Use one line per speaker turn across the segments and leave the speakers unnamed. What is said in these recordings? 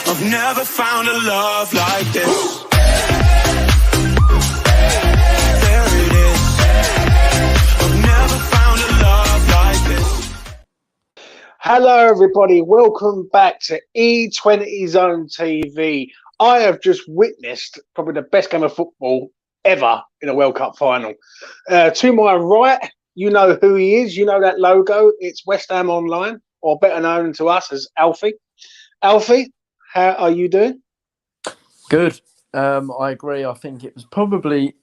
I've never found a love like this. There it is. I've never found a love like this.
Hello, everybody. Welcome back to E20 Zone TV. I have just witnessed probably the best game of football ever in a World Cup final. To my right, you know who he is. You know that logo. It's West Ham Online, or better known to us as Alfie. Alfie, how are you doing?
Good. I agree. I think it was probably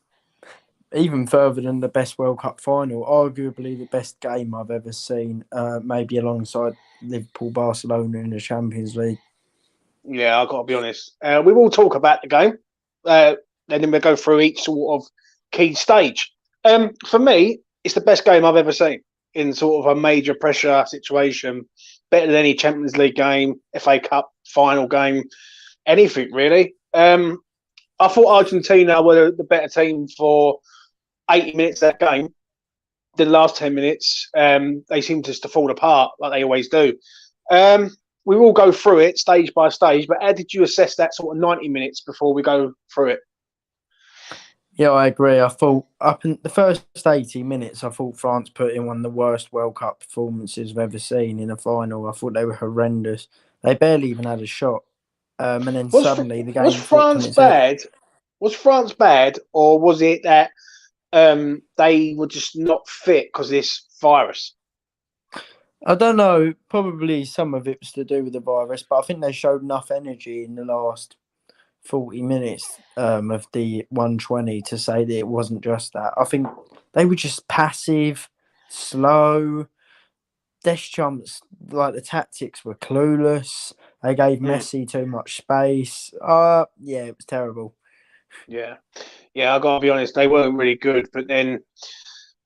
even further than the best World Cup final. Arguably the best game I've ever seen, maybe alongside Liverpool-Barcelona in the Champions League.
Yeah, I've got to be honest. We will talk about the game. And then we'll go through each sort of key stage. For me, it's the best game I've ever seen in sort of a major pressure situation. Better than any Champions League game, FA Cup final game, anything really. I thought Argentina were the better team for 80 minutes of that game. The last 10 minutes, they seemed just to fall apart like they always do. We will go through it stage by stage, but how did you assess that sort of 90 minutes before we go through it?
Yeah, I agree. I thought up in the first 80 minutes, I thought France put in one of the worst World Cup performances I've ever seen in a final. I thought they were horrendous. They barely even had a shot. And then suddenly the game
was France bad? Was France bad, or was it that they were just not fit because of this virus?
I don't know. Probably some of it was to do with the virus, but I think they showed enough energy in the last 40 minutes of the 120 to say that it wasn't just that. I think they were just passive, slow. Deschamps, like the tactics were clueless. They gave Messi too much space. Yeah, it was terrible.
Yeah, I gotta be honest, they weren't really good, but then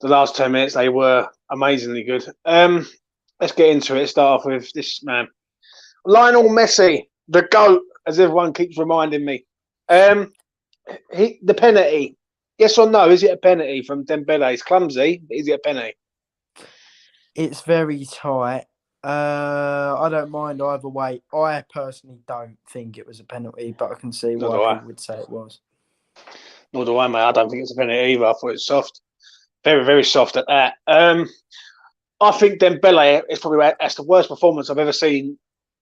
the last 10 minutes they were amazingly good. Let's get into it. Start off with this man, Lionel Messi, the GOAT, as everyone keeps reminding me. The penalty, yes or no? Is it a penalty from Dembele? It's clumsy, but is it a penalty?
It's very tight. I don't mind either way. I personally don't think it was a penalty, but I can see why people would say it was.
Nor do I, mate. I don't think it's a penalty either. I thought it was soft. Very, very soft at that. I think Dembele is probably that's the worst performance I've ever seen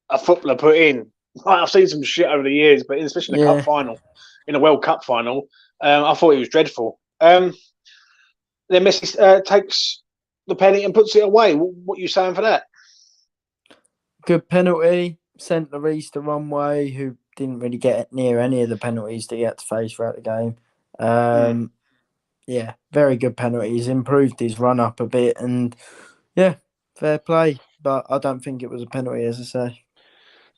a footballer put in. I've seen some shit over the years, but especially in the cup final, in the World Cup final, I thought he was dreadful. Then Messi takes the penalty and puts it away. What are you saying for that?
Good penalty. Sent Lloris the wrong way, who didn't really get near any of the penalties that he had to face throughout the game. Yeah, very good penalties. Improved his run up a bit, and yeah, fair play. But I don't think it was a penalty, as I say.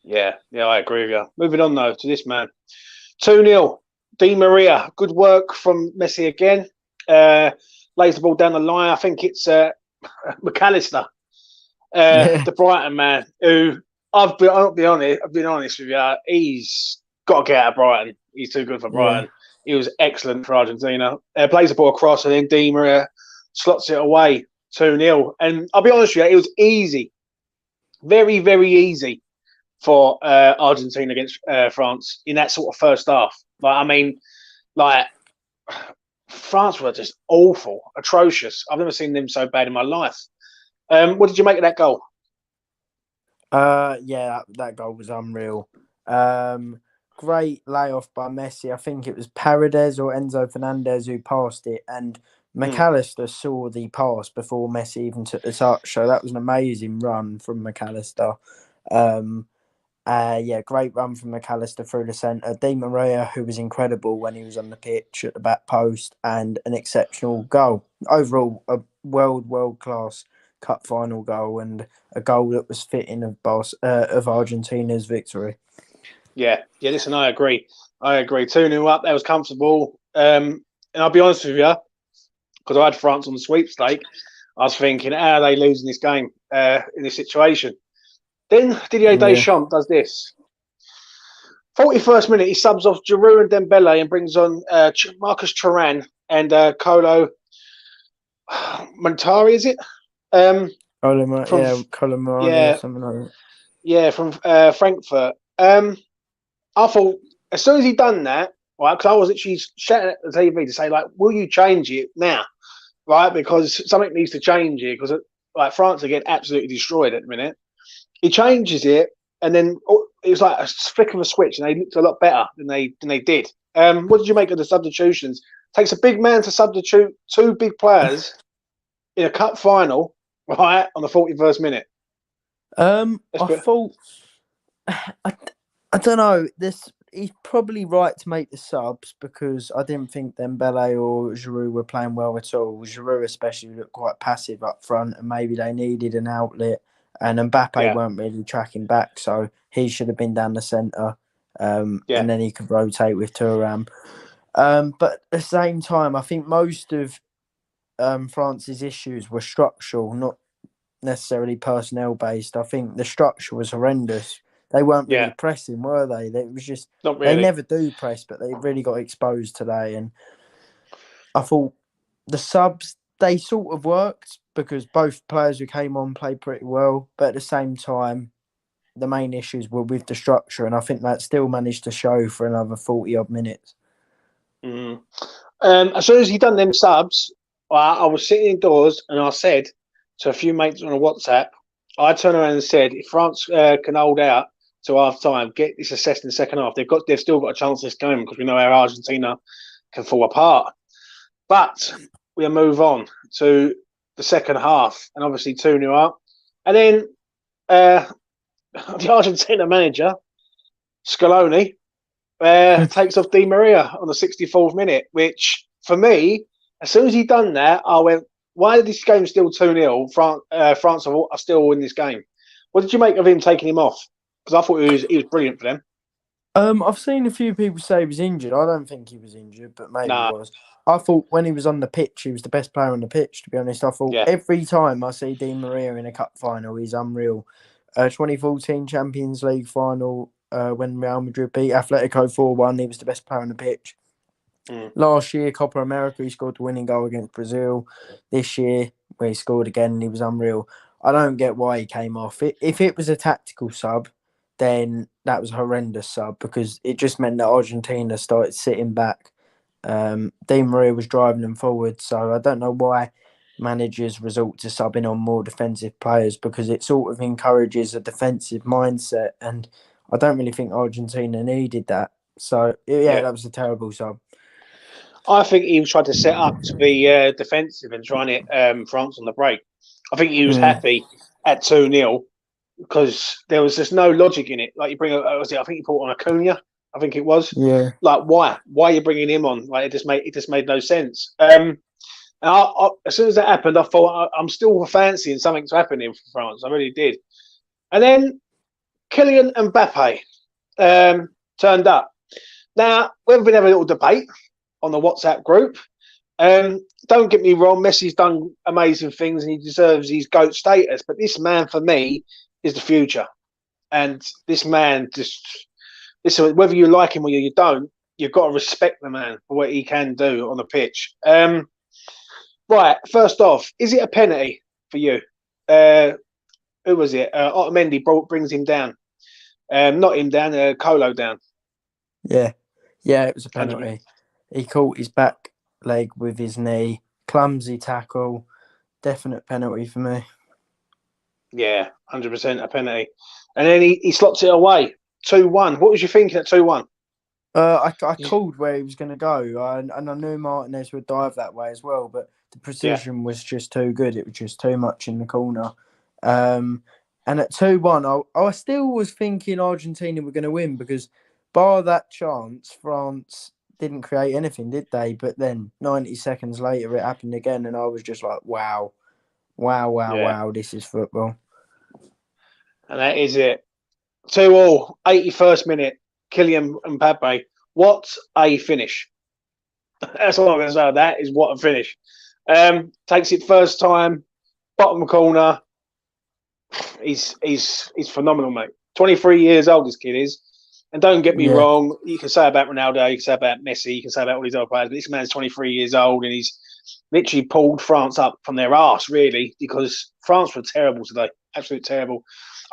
Yeah, I agree with you. Moving on though to this man, 2-0. Di Maria, good work from Messi again. Lays the ball down the line. I think it's McAllister, the Brighton man, who I've been honest with you. He's got to get out of Brighton. He's too good for Brighton. Yeah. He was excellent for Argentina. Plays the ball across, and then Di Maria slots it away, 2-0. And I'll be honest with you, it was easy, very, very easy for Argentina against France in that sort of first half. France were just awful, atrocious. I've never seen them so bad in my life. What did you make of that goal?
Yeah, that goal was unreal. Great layoff by Messi. I think it was Paredes or Enzo Fernandez who passed it, and McAllister saw the pass before Messi even took the touch. So that was an amazing run from McAllister. Yeah, great run from McAllister through the centre. Di Maria, who was incredible when he was on the pitch at the back post, and an exceptional goal. Overall, a world-class cup final goal, and a goal that was fitting of Argentina's victory.
Yeah. Listen, I agree. 2-0 up. That was comfortable. And I'll be honest with you, because I had France on the sweepstake, I was thinking, how are they losing this game in this situation? Then Didier Deschamps does this. 41st minute, he subs off Giroud and Dembele and brings on Marcus Thuram and Kolo Montari, is it?
Colomani, something like that.
Yeah, from Frankfurt. I thought as soon as he done that, right? Because I was actually shouting at the TV to say, like, will you change it now, right? Because something needs to change here. Because like France are getting absolutely destroyed at the minute. He changes it, and then it was like a flick of a switch, and they looked a lot better than they did. What did you make of the substitutions? Takes a big man to substitute two big players in a cup final, right, on the 41st minute.
I thought I, I don't know. He's probably right to make the subs because I didn't think Dembele or Giroud were playing well at all. Giroud especially looked quite passive up front, and maybe they needed an outlet. And Mbappe weren't really tracking back, so he should have been down the centre, and then he could rotate with Thuram. But at the same time, I think most of France's issues were structural, not necessarily personnel based. I think the structure was horrendous. They weren't really pressing, were they? It was just
not really.
They never do press, but they really got exposed today. And I thought the subs, they sort of worked because both players who came on played pretty well, but at the same time, the main issues were with the structure, and I think that still managed to show for another 40 odd minutes.
Mm. As soon as he done them subs, I was sitting indoors and I said to a few mates on a WhatsApp, I turned around and said, if France can hold out to half time, get this assessed in the second half, they've still got a chance this game because we know how Argentina can fall apart. But we'll move on to the second half, and obviously 2-0 up. And then the Argentina manager, Scaloni, takes off Di Maria on the 64th minute, which for me, as soon as he done that, I went, why is this game still 2-0? France are still in this game. What did you make of him taking him off? Because I thought he was brilliant for them.
I've seen a few people say he was injured. I don't think he was injured, but maybe he was. I thought when he was on the pitch, he was the best player on the pitch, to be honest. I thought every time I see Di Maria in a cup final, he's unreal. 2014 Champions League final, when Real Madrid beat Atletico 4-1, he was the best player on the pitch. Last year, Copa America, he scored the winning goal against Brazil. This year, where he scored again, and he was unreal. I don't get why he came off. If it was a tactical sub, then that was a horrendous sub because it just meant that Argentina started sitting back. Di Maria was driving them forward, so I don't know why managers resort to subbing on more defensive players because it sort of encourages a defensive mindset, and I don't really think Argentina needed that. So, that was a terrible sub.
I think he was trying to set up to be defensive and trying to hit France on the break. I think he was happy at 2-0 because there was just no logic in it. Like you bring, I think you put on Acuna, I think it was.
Yeah.
Like why? Why are you bringing him on? Like it just made no sense. And as soon as that happened, I thought I'm still fancying something to happen in France. I really did. And then Kylian Mbappe turned up. Now we've been having a little debate on the WhatsApp group. Don't get me wrong, Messi's done amazing things and he deserves his GOAT status, but this man for me is the future. And this man listen, whether you like him or you don't, you've got to respect the man for what he can do on the pitch. Right, first off, is it a penalty for you? Who was it? Otamendi brings him down. Not him down, Colo down.
Yeah, it was a penalty. He caught his back leg with his knee. Clumsy tackle. Definite penalty for me.
Yeah, 100% a penalty. And then he slots it away. 2-1. What was you thinking at 2-1?
I called where he was going to go. And I knew Martinez would dive that way as well. But the precision was just too good. It was just too much in the corner. And at 2-1, I still was thinking Argentina were going to win because bar that chance, France didn't create anything, did they? But then 90 seconds later, it happened again, and I was just like, wow, this is football.
And that is it. 2-2, 81st minute, Kylian Mbappe. What a finish. That's all I'm going to say. That is what a finish. Takes it first time, bottom corner. He's phenomenal, mate. 23 years old, this kid is. And don't get me wrong, you can say about Ronaldo, you can say about Messi, you can say about all these other players, but this man's 23 years old and he's literally pulled France up from their arse, really, because France were terrible today. Absolutely terrible.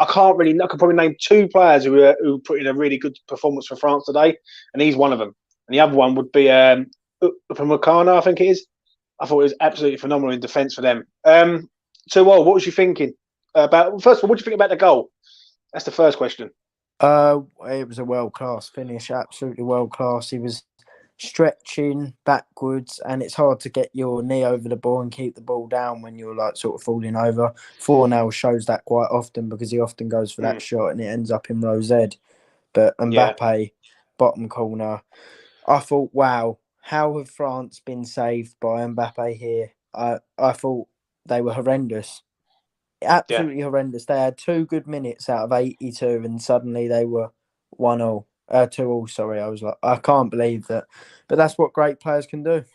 I can't really. I could probably name two players who put in a really good performance for France today, and he's one of them. And the other one would be Upamecano, I think it is. I thought it was absolutely phenomenal in defence for them. So, what was you thinking about? First of all, what do you think about the goal? That's the first question.
It was a world class finish, absolutely world class. He was stretching backwards, and it's hard to get your knee over the ball and keep the ball down when you're like sort of falling over. Fornell shows that quite often because he often goes for that shot and it ends up in row Z. But Mbappe, bottom corner, I thought, wow, how have France been saved by Mbappe here? I thought they were horrendous. Absolutely horrendous. They had 2 good minutes out of 82 and suddenly they were 1-2. 2-2, sorry. I was like, I can't believe that. But that's what great players can do.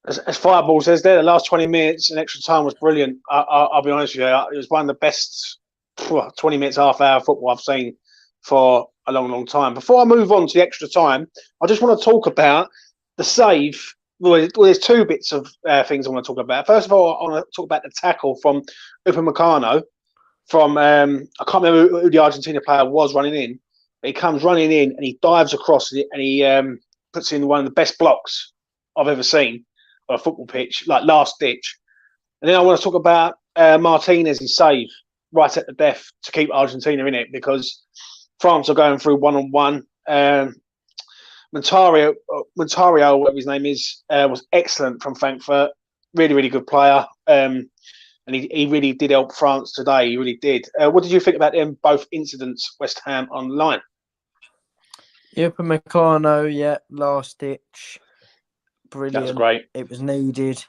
As Fireball says there, the last 20 minutes in extra time was brilliant. I'll be honest with you. It was one of the best 20 minutes, half hour football I've seen for a long, long time. Before I move on to the extra time, I just want to talk about the save. Well, there's 2 bits of things I want to talk about. First of all, I want to talk about the tackle from Upamecano. From I can't remember who the Argentina player was running in. But he comes running in and he dives across it and he puts in one of the best blocks I've ever seen on a football pitch, like last ditch. And then I want to talk about Martinez's save right at the death to keep Argentina in it because France are going through one-on-one. Montario, whatever his name is, was excellent from Frankfurt. Really, really good player. And he really did help France today. He really did. What did you think about them both incidents, West Ham online?
Upamecano, last ditch. Brilliant.
That was great.
It was needed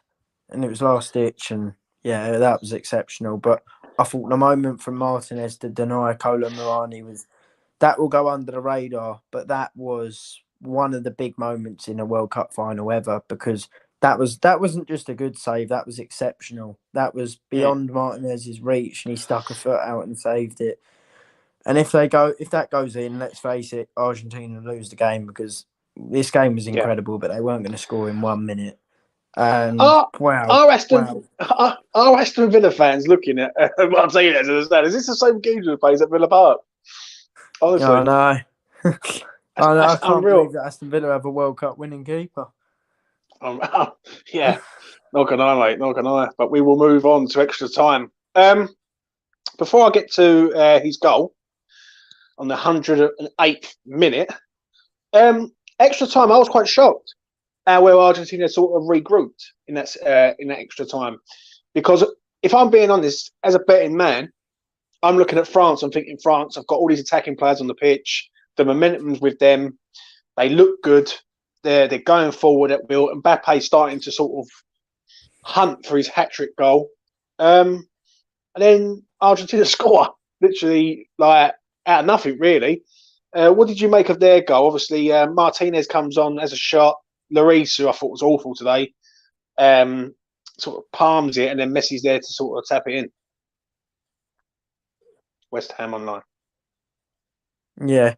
and it was last ditch and that was exceptional. But I thought the moment from Martinez to deny Colomboani that will go under the radar, but that was one of the big moments in a World Cup final ever because that wasn't just a good save, that was exceptional. That was beyond Martinez's reach and he stuck a foot out and saved it. And if that goes in, let's face it, Argentina lose the game because this game was incredible, but they weren't going to score in 1 minute. And
Are Aston Villa fans looking at what I'm saying as a stand? Is this the same game who plays at Villa Park? Honestly,
I know. I can't
unreal.
believe that Aston Villa have a World Cup winning keeper.
Yeah, not gonna lie, mate, not gonna lie. But we will move on to extra time. Before I get to his goal on the 108th minute, extra time. I was quite shocked where Argentina sort of regrouped in that extra time, because if I'm being honest, as a betting man, I'm looking at France. I'm thinking France have got all these attacking players on the pitch. The momentum's with them. They look good. They're going forward at will. Mbappe starting to sort of hunt for his hat-trick goal. And then Argentina score, literally like out of nothing, really. What did you make of their goal? Obviously, Martinez comes on as a shot. Lloris, who I thought was awful today, sort of palms it, and then Messi's there to sort of tap it in. West Ham online.
Yeah.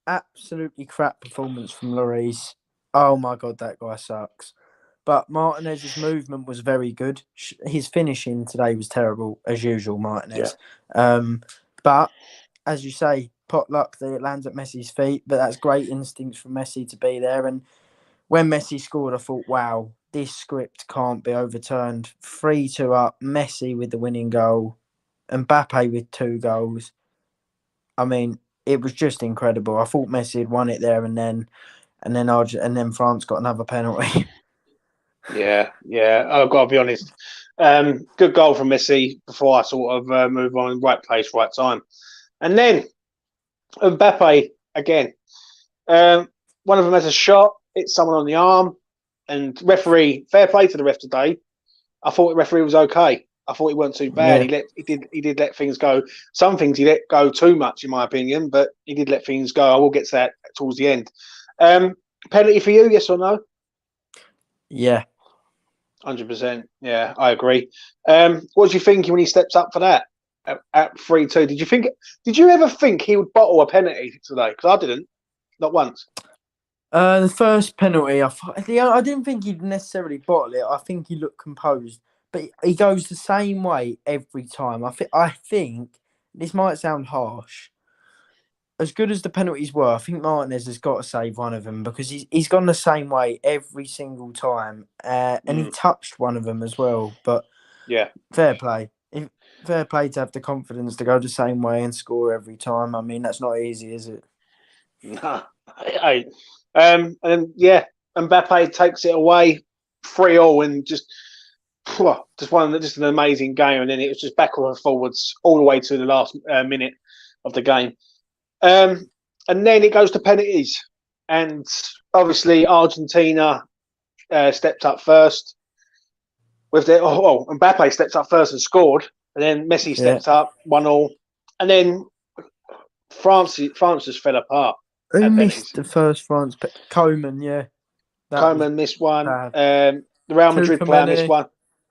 Absolutely crap performance from Lloris. Oh my God, that guy sucks. But Martinez's movement was very good. His finishing today was terrible, as usual, Martinez. Yeah. But, as you say, pot luck that it lands at Messi's feet, but that's great instincts from Messi to be there. And when Messi scored, I thought, wow, this script can't be overturned. 3-2 up, Messi with the winning goal, Mbappe with 2 goals. I mean, it was just incredible. I thought Messi had won it there, and then France got another penalty.
Yeah. I've got to be honest. Good goal from Messi before I sort of move on. Right place, right time. And then Mbappe again. One of them has a shot, hits someone on the arm, and referee, fair play to the ref today. I thought the referee was okay. I thought he wasn't too bad. Yeah. He did let things go. Some things he let go too much, in my opinion, but he did let things go. I will get to that towards the end. Penalty for you, yes or no?
Yeah.
100%. Yeah, I agree. What was you thinking when he steps up for that at 3-2? Did you ever think he would bottle a penalty today? Because I didn't, not once.
The first penalty, I didn't think he'd necessarily bottle it. I think he looked composed. but he goes the same way every time. I think this might sound harsh. As good as the penalties were, I think Martinez has got to save one of them because he's gone the same way every single time, and he touched one of them as well. But
Yeah.
fair play. Fair play to have the confidence to go the same way and score every time. I mean, that's not easy, is it?
Nah, it ain't. And yeah, Mbappe takes it away 3-3 and just an amazing game. And then it was just backwards and forwards all the way to the last minute of the game. And then it goes to penalties. And obviously, Argentina stepped up first. Mbappe stepped up first and scored. And then Messi stepped up, 1-1. And then France just fell apart.
Who missed the first France? Coman, yeah.
Coman missed one.
Bad.
The Real Madrid player missed one.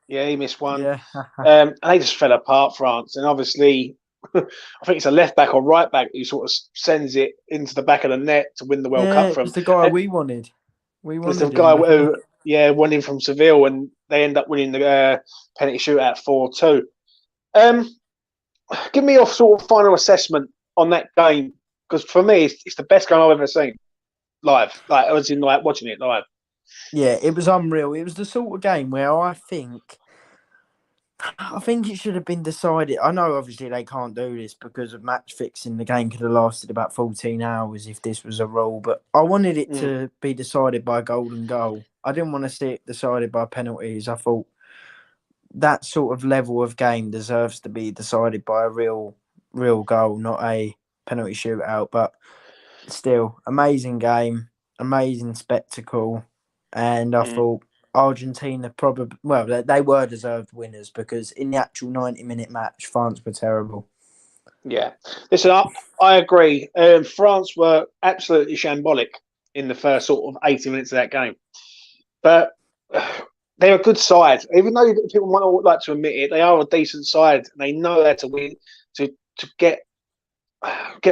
Yeah, he missed one.
Yeah.
And they just fell apart, France. And obviously, I think it's a left back or right back who sort of sends it into the back of the net to win the World Cup from.
It's the guy we wanted.
It's the guy who, won him from Seville, and they end up winning the penalty shootout 4-2. Give me your sort of final assessment on that game, because for me, it's the best game I've ever seen live. Like I was watching it live.
Yeah, it was unreal. It was the sort of game where I think it should have been decided. I know obviously they can't do this because of match fixing. The game could have lasted about 14 hours if this was a rule, but I wanted it to be decided by a golden goal. I didn't want to see it decided by penalties. I thought that sort of level of game deserves to be decided by a real goal, not a penalty shootout. But still, amazing game, amazing spectacle. And I thought Argentina they were deserved winners because in the actual 90-minute match, France were terrible.
Yeah. Listen, I agree. France were absolutely shambolic in the first sort of 80 minutes of that game. But they're a good side. Even though people might not like to admit it, they are a decent side. And they know how to win, to get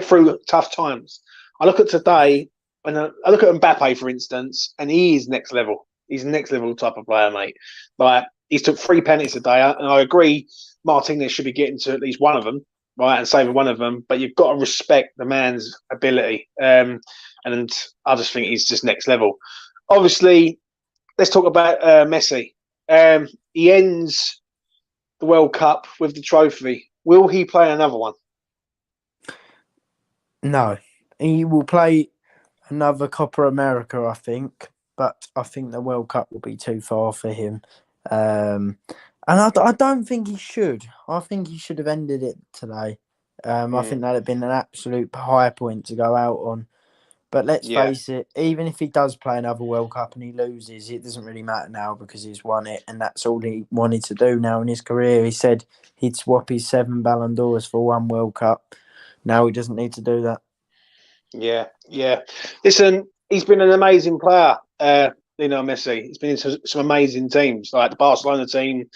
through tough times. I look at today, and I look at Mbappe, for instance, and he is next level. He's a next level type of player, mate. Like, he's took 3 penalties today, and I agree Martinez should be getting to at least one of them, right, and saving one of them. But you've got to respect the man's ability. And I just think he's just next level. Obviously, let's talk about Messi. He ends the World Cup with the trophy. Will he play another one?
No. He will play another Copa America, I think. But I think the World Cup will be too far for him. And I don't think he should. I think he should have ended it today. I think that would have been an absolute high point to go out on. But let's face it, even if he does play another World Cup and he loses, it doesn't really matter now because he's won it. And that's all he wanted to do now in his career. He said he'd swap his 7 Ballon d'Ors for 1 World Cup. Now he doesn't need to do that.
Yeah. Listen, he's been an amazing player, Messi. He's been in some amazing teams, like the Barcelona team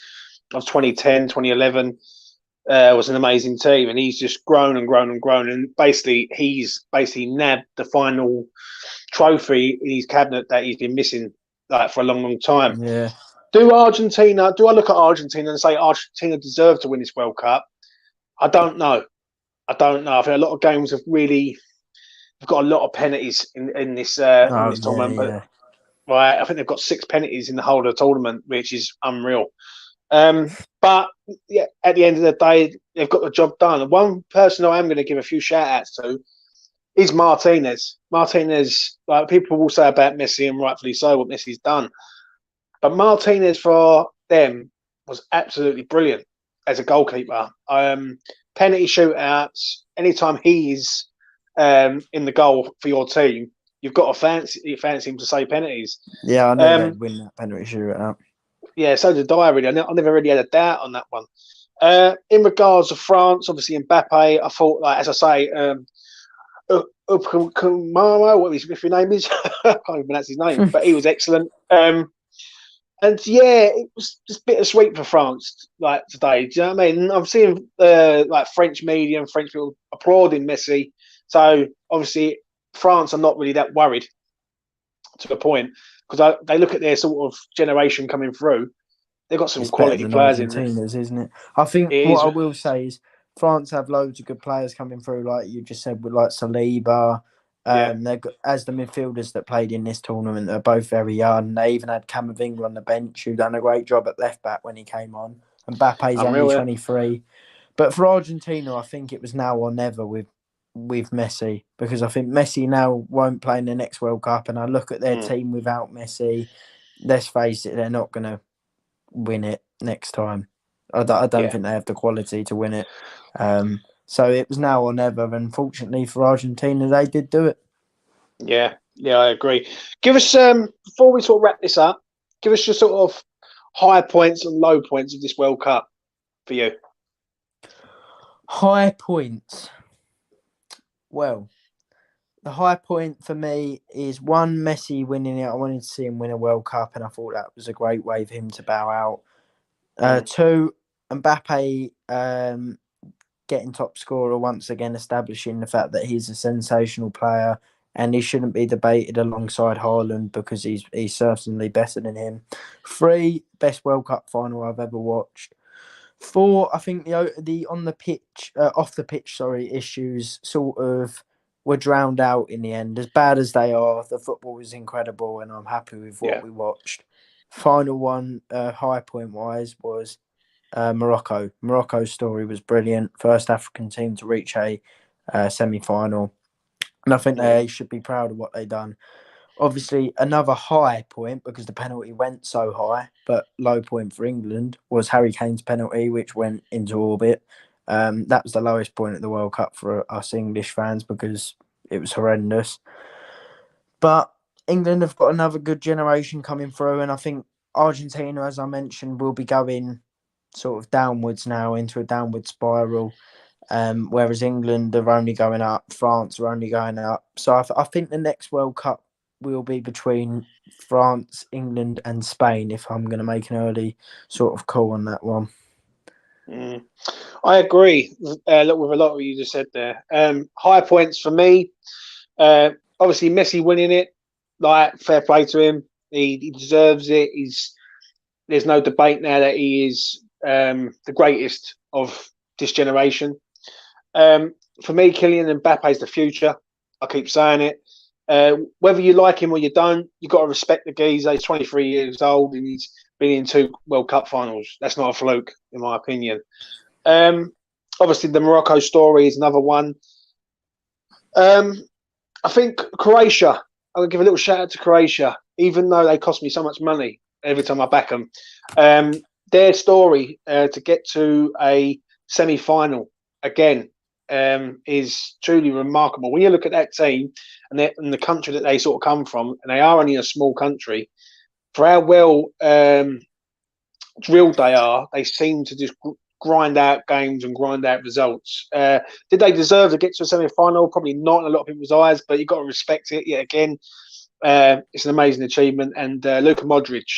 of 2010, 2011 was an amazing team, and he's just grown and grown and grown. And he's nabbed the final trophy in his cabinet that he's been missing for a long, long time.
Yeah.
Do I look at Argentina and say Argentina deserve to win this World Cup? I don't know. I think a lot of games have really... We've got a lot of penalties in this tournament, but right, I think they've got 6 penalties in the whole of the tournament, which is unreal. But yeah, at the end of the day, they've got the job done. And one person I am going to give a few shout outs to is Martinez. Martinez, like people will say about Messi, and rightfully so, what Messi's done. But Martinez for them was absolutely brilliant as a goalkeeper. Penalty shootouts, anytime he's in the goal for your team, you've got to fancy him to say penalties.
Yeah, I know they'd win that penalty shootout.
Yeah, so did I really. I never really had a doubt on that one. In regards to France, obviously Mbappe, I thought, like, as I say, Upamecano, what his name is, I can't even pronounce his name, but he was excellent. And yeah, it was just bittersweet for France, like today. Do you know what I mean? I'm seeing like French media and French people applauding Messi. So obviously France are not really that worried to a point because they look at their sort of generation coming through, They've got some
It's better
quality
than
players in there.
Argentina's, isn't it? I think
It
what
is.
I will say is France have loads of good players coming through, like you just said, with like Saliba.
Yeah.
They've got, as the midfielders that played in this tournament, they're both very young. They even had Camavinga on the bench, who done a great job at left back when he came on. And Mbappe's
Unreal,
only
yeah.
23. But for Argentina, I think it was now or never with Messi, because I think Messi now won't play in the next World Cup. And I look at their team without Messi. Let's face it, they're not going to win it next time. I don't think they have the quality to win it. So it was now or never. And fortunately for Argentina, they did do it.
Yeah, I agree. Give us before we sort of wrap this up, give us your sort of high points and low points of this World Cup for you.
High points. Well, the high point for me is one, Messi winning it. I wanted to see him win a World Cup, and I thought that was a great way for him to bow out. Two, Mbappe getting top scorer once again, establishing the fact that he's a sensational player and he shouldn't be debated alongside Haaland because he's certainly better than him. Three, best World Cup final I've ever watched. Four, I think the on the pitch, off the pitch, issues sort of were drowned out in the end. As bad as they are, the football was incredible, and I'm happy with what we watched. Final one, high point wise, was Morocco. Morocco's story was brilliant. First African team to reach a semi-final, and I think they should be proud of what they've done. Obviously, another high point, because the penalty went so high, but low point for England was Harry Kane's penalty, which went into orbit. That was the lowest point at the World Cup for us English fans because it was horrendous. But England have got another good generation coming through, and I think Argentina, as I mentioned, will be going sort of downwards now into a downward spiral. Whereas England are only going up, France are only going up. So I think the next World Cup will be between France, England, and Spain. If I'm going to make an early sort of call on that one,
I agree. Look, with a lot of what you just said there. High points for me. Obviously, Messi winning it. Like, fair play to him. He deserves it. There's no debate now that he is the greatest of this generation. For me, Kylian Mbappe is the future. I keep saying it. Whether you like him or you don't, you've got to respect the geezer. He's 23 years old and he's been in 2 World Cup finals. That's not a fluke, in my opinion. Obviously, the Morocco story is another one. I think Croatia, I'm going to give a little shout out to Croatia, even though they cost me so much money every time I back them. Their story to get to a semi-final again is truly remarkable. When you look at that team and the country that they sort of come from, and they are only a small country, for how well drilled they are, they seem to just grind out games and grind out results. Did they deserve to get to a semi-final? Probably not in a lot of people's eyes, but you've got to respect it. Yet again, it's an amazing achievement. And Luka Modric,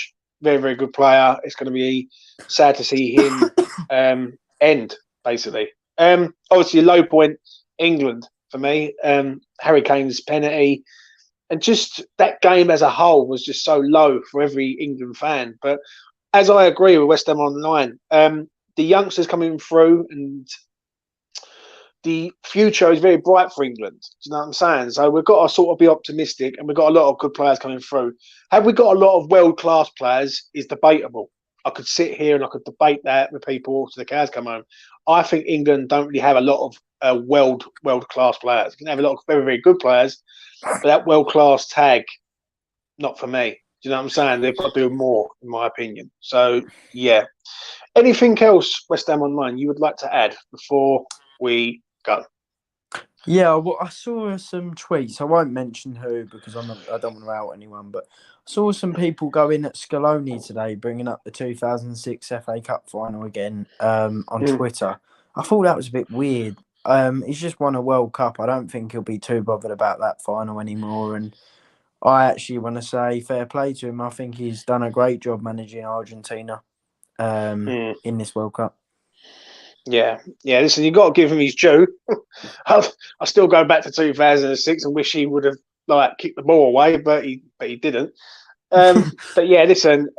very, very good player. It's going to be sad to see him end, basically. Obviously, a low point, England, for me. Harry Kane's penalty. And just that game as a whole was just so low for every England fan. But as I agree with West Ham Online, the youngsters coming through and the future is very bright for England. Do you know what I'm saying? So we've got to sort of be optimistic, and we've got a lot of good players coming through. Have we got a lot of world-class players is debatable. I could sit here and I could debate that with people till the cows come home. I think England don't really have a lot of world-class players. You can have a lot of very, very good players, but that world-class tag, not for me. Do you know what I'm saying? They've got to do more, in my opinion. So, yeah. Anything else, West Ham Online, you would like to add before we go?
Yeah, well, I saw some tweets. I won't mention who because I don't want to out anyone, but I saw some people go in at Scaloni today, bringing up the 2006 FA Cup final again on Twitter. I thought that was a bit weird. He's just won a World Cup. I don't think he'll be too bothered about that final anymore. And I actually want to say fair play to him. I think he's done a great job managing Argentina in this World Cup.
Yeah. Listen, you've got to give him his due. I still go back to 2006 and wish he would have kicked the ball away, but he didn't. But yeah, listen,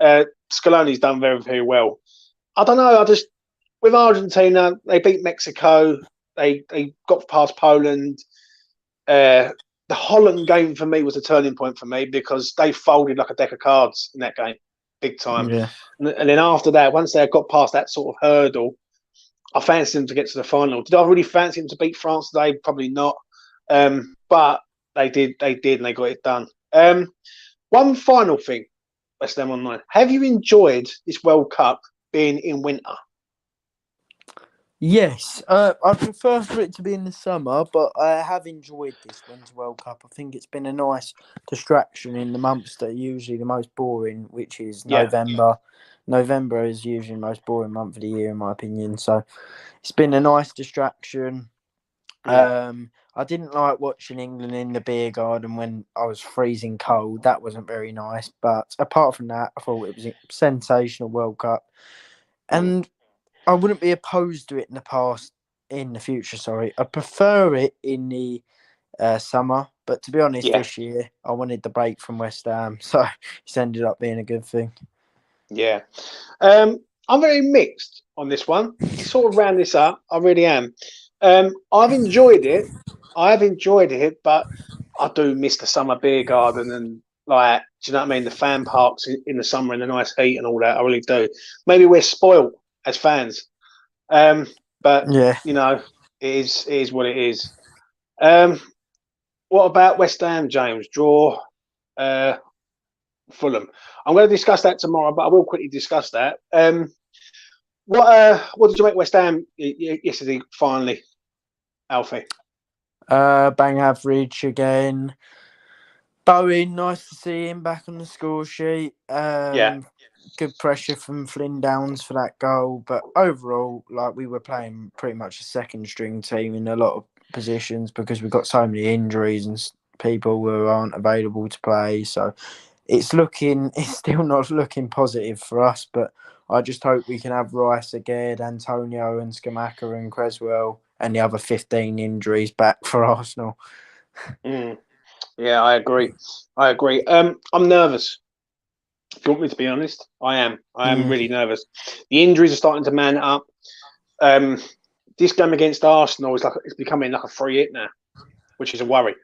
Scaloni's done very, very well. I don't know. With Argentina, they beat Mexico. They got past Poland. The Holland game for me was a turning point for me because they folded like a deck of cards in that game, big time.
Yeah.
And then after that, once they got past that sort of hurdle, I fancied them to get to the final. Did I really fancy them to beat France today? Probably not. But they did, and they got it done. One final thing, West Ham Online. Have you enjoyed this World Cup being in winter?
Yes, I prefer for it to be in the summer, but I have enjoyed this Winter World Cup. I think it's been a nice distraction in the months that are usually the most boring, which is
Yeah.
November. November is usually the most boring month of the year, in my opinion. So it's been a nice distraction.
Yeah.
I didn't like watching England in the beer garden when I was freezing cold. That wasn't very nice. But apart from that, I thought it was a sensational World Cup. And I wouldn't be opposed to it in the future, sorry. I prefer it in the summer, but to be honest,
Yeah.
this year I wanted the break from West Ham, so it's ended up being a good thing.
Yeah. I'm very mixed on this one. To sort of round this up, I really am. I've enjoyed it. But I do miss the summer beer garden and like, do you know what I mean? The fan parks in the summer and the nice heat and all that. I really do. Maybe we're spoilt as fans. But
Yeah.
you know, it is what it is. What about West Ham, James? Draw Fulham. I'm going to discuss that tomorrow, but I will quickly discuss that. What did you make West Ham yesterday? Finally, Alfie.
Bang average again. Bowen, nice to see him back on the score sheet.
Yeah.
Good pressure from Flynn Downs for that goal, but overall, like we were playing pretty much a second string team in a lot of positions because we've got so many injuries and people who aren't available to play. So it's still not looking positive for us, but I just hope we can have Rice again, Antonio and Skamaka and Creswell and the other 15 injuries back for Arsenal.
Yeah, I agree. I'm nervous. If you want me to be honest, I am. I am really nervous. The injuries are starting to man up. This game against Arsenal it's becoming like a free hit now, which is a worry.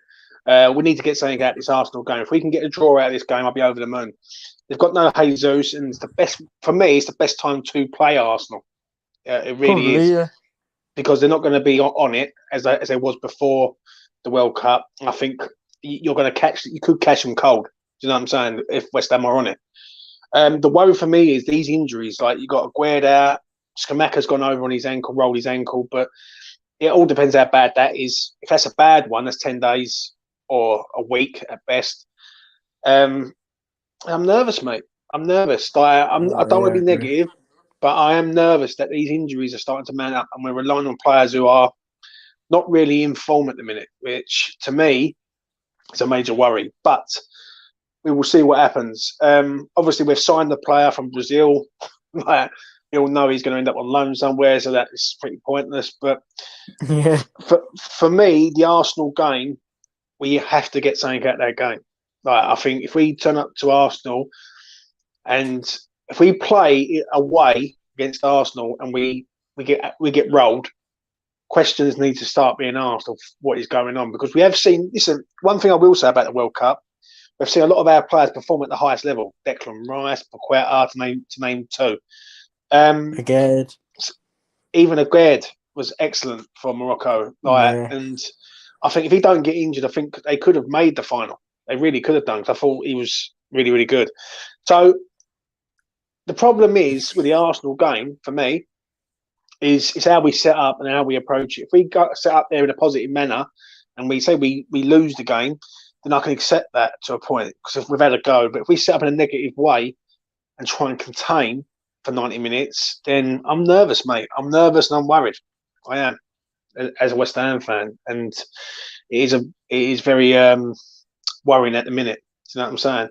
We need to get something out of this Arsenal game. If we can get a draw out of this game, I'll be over the moon. They've got no Jesus, and it's the best for me. It's the best time to play Arsenal. It really
Probably,
is,
yeah.
because they're not going to be on it as they was before the World Cup. I think you could catch them cold. Do you know what I'm saying? If West Ham are on it. The worry for me is these injuries. Like, you got Aguerd out, Skamaka's gone over on his ankle, rolled his ankle, but it all depends how bad that is. If that's a bad one, that's 10 days or a week at best. I'm nervous, mate. I'm nervous. I don't want to be negative, but I am nervous that these injuries are starting to man up, and we're relying on players who are not really in form at the minute, which to me is a major worry. But we will see what happens. Obviously, we've signed the player from Brazil. We all know he's going to end up on loan somewhere, so that is pretty pointless. But
yeah,
for me, the Arsenal game, we have to get something out of that game. Like, I think if we turn up to Arsenal and if we play away against Arsenal and we get rolled, questions need to start being asked of what is going on, because we have seen. Listen, one thing I will say about the World Cup, we've seen a lot of our players perform at the highest level. Declan Rice, Paqueta, to name two.
Aguerd.
Even Aguerd was excellent for Morocco. And I think if he don't get injured, I think they could have made the final. They really could have done, because I thought he was really, really good. So the problem is with the Arsenal game, for me, is how we set up and how we approach it. If we got set up there in a positive manner and we say we lose the game, then I can accept that to a point, because if we've had a go. But if we set up in a negative way and try and contain for 90 minutes, then I'm nervous, mate. I'm nervous and I'm worried. I am, as a West Ham fan, and it is very worrying at the minute. Do you know what I'm saying?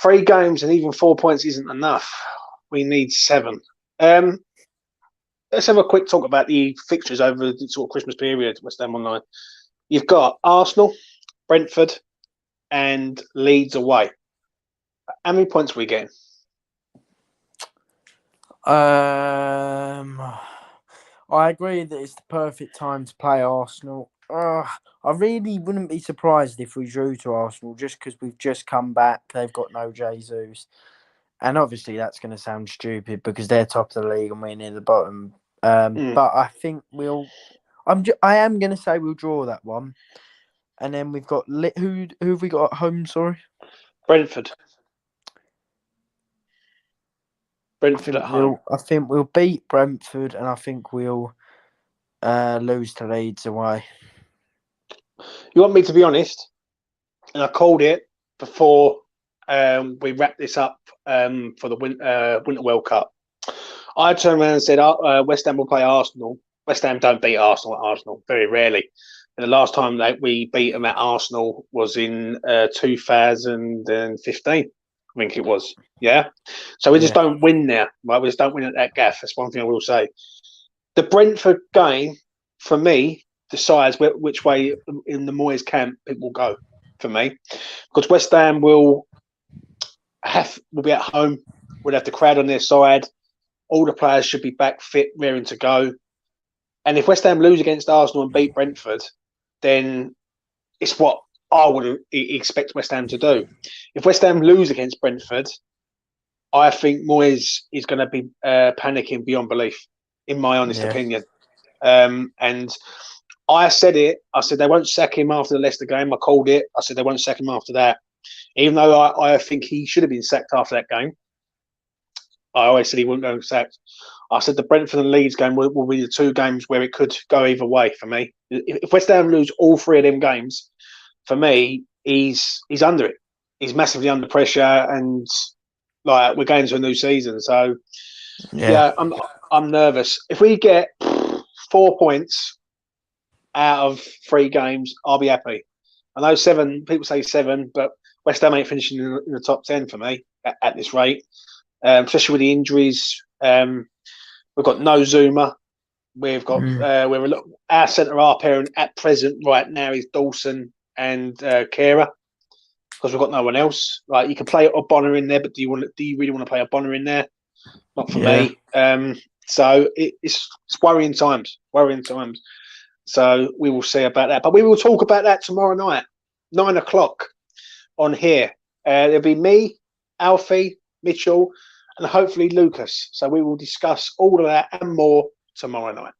3 games and even 4 points isn't enough. We need 7. Let's have a quick talk about the fixtures over the sort of Christmas period. West Ham Online. You've got Arsenal, Brentford, and Leeds away. How many points are we getting?
I agree that it's the perfect time to play Arsenal. I really wouldn't be surprised if we drew to Arsenal just because we've just come back. They've got no Jesus. And obviously that's going to sound stupid because they're top of the league and we're near the bottom. But I think I am going to say we'll draw that one. And then we've got... Who have we got at home, sorry?
Brentford. Brentford at home.
I think we'll beat Brentford and I think we'll lose to Leeds away.
You want me to be honest? And I called it before we wrap this up for the Winter World Cup. I turned around and said West Ham will play Arsenal. West Ham don't beat Arsenal at Arsenal, very rarely. And the last time that we beat them at Arsenal was in 2015, I think it was. Yeah. So we just don't win there, right? We just don't win at that gaff. That's one thing I will say. The Brentford game, for me, decides which way in the Moyes camp it will go for me. Because West Ham will be at home. We'll have the crowd on their side. All the players should be back fit, raring to go. And if West Ham lose against Arsenal and beat Brentford, then it's what I would expect West Ham to do. If West Ham lose against Brentford, I think Moyes is going to be panicking beyond belief, in my honest opinion. And I said it. I said they won't sack him after the Leicester game. I called it. I said they won't sack him after that. Even though I think he should have been sacked after that game. I always said he wouldn't go sacked. I said the Brentford and Leeds game will be the two games where it could go either way for me. If West Ham lose all three of them games, for me, he's under it. He's massively under pressure, and like we're going to a new season. So yeah, I'm nervous. If we get 4 points out of 3 games, I'll be happy. I know 7 people say 7, but West Ham ain't finishing in the top 10 for me at this rate. Especially with the injuries. We've got no Zuma. We've got our centre half pairing at present right now is Dawson and Kehrer, because we've got no one else. Like you can play O'Bonnor in there, but do you really want to play O'Bonnor in there? Not for me. So it's worrying times. So we will see about that. But we will talk about that tomorrow night, 9 o'clock on here. There'll be me, Alfie, Mitchell, and hopefully Lucas. So we will discuss all of that and more tomorrow night.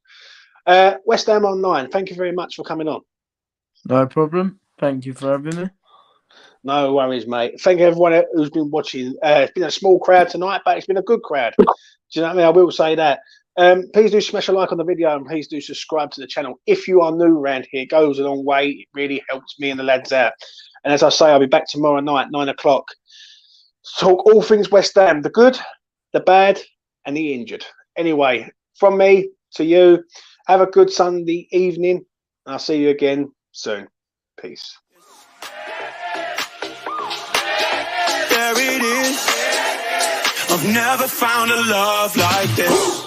West Ham Online, thank you very much for coming on.
No problem. Thank you for having me.
No worries, mate. Thank you everyone who's been watching. It's been a small crowd tonight, but it's been a good crowd. Do you know what I mean? I will say that. Please do smash a like on the video and please do subscribe to the channel. If you are new around here, it goes a long way. It really helps me and the lads out. And as I say, I'll be back tomorrow night, 9 o'clock. Talk all things West Ham, the good, the bad, and the injured. Anyway, from me to you, have a good Sunday evening, and I'll see you again soon. Peace.
There it is. I've never found a love like this.